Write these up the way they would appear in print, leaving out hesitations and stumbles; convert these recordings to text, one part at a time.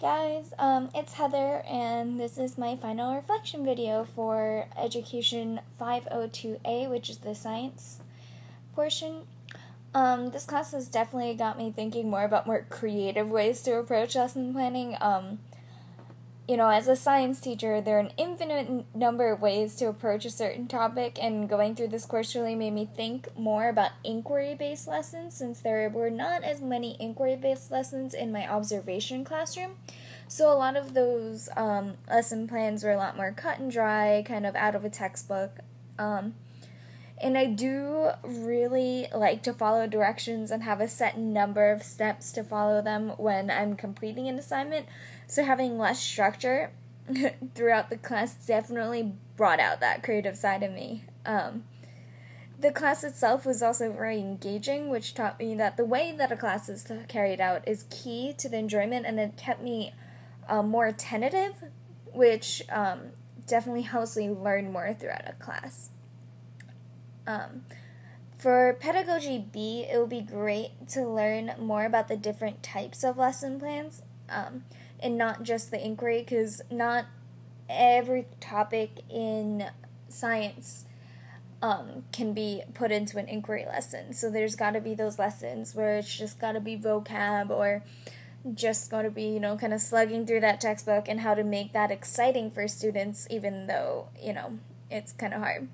guys, it's Heather, and this is my final reflection video for Education 502A, which is the science portion. This class has definitely got me thinking more about more creative ways to approach lesson planning. As a science teacher, there are an infinite number of ways to approach a certain topic, and going through this course really made me think more about inquiry-based lessons, since there were not as many inquiry-based lessons in my observation classroom. So a lot of those lesson plans were a lot more cut and dry, kind of out of a textbook. And I do really like to follow directions and have a set number of steps to follow them when I'm completing an assignment. So having less structure throughout the class definitely brought out that creative side of me. The class itself was also very engaging, which taught me that the way that a class is carried out is key to the enjoyment, and it kept me more attentive, which definitely helps me learn more throughout a class. For Pedagogy B, it would be great to learn more about the different types of lesson plans, and not just the inquiry, because not every topic in science can be put into an inquiry lesson. So there's got to be those lessons where it's just got to be vocab, or just going to be, kind of slugging through that textbook, and how to make that exciting for students, even though, it's kind of hard.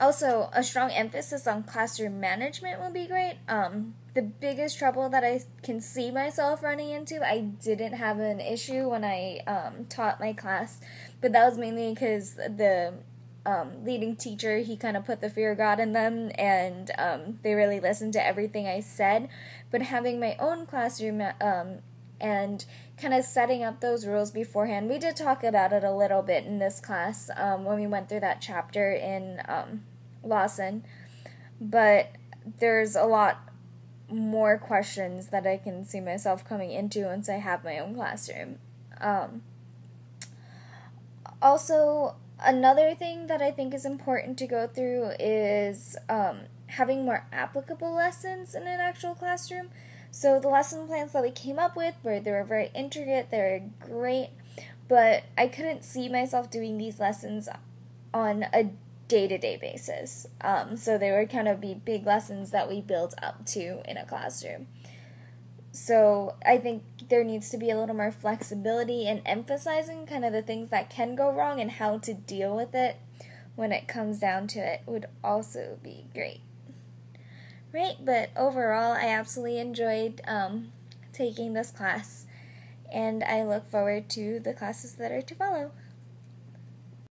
Also, a strong emphasis on classroom management would be great. The biggest trouble that I can see myself running into, I didn't have an issue when I taught my class, but that was mainly because the leading teacher, he kind of put the fear of God in them, and they really listened to everything I said. But having my own classroom and kind of setting up those rules beforehand. We did talk about it a little bit in this class when we went through that chapter in Lawson, but there's a lot more questions that I can see myself coming into once I have my own classroom. Also, another thing that I think is important to go through is having more applicable lessons in an actual classroom. So the lesson plans that we came up with, they were very intricate, they were great, but I couldn't see myself doing these lessons on a day-to-day basis. So they would kind of be big lessons that we build up to in a classroom. So I think there needs to be a little more flexibility in emphasizing kind of the things that can go wrong and how to deal with it when it comes down to it would also be great. Right, but overall, I absolutely enjoyed taking this class, and I look forward to the classes that are to follow.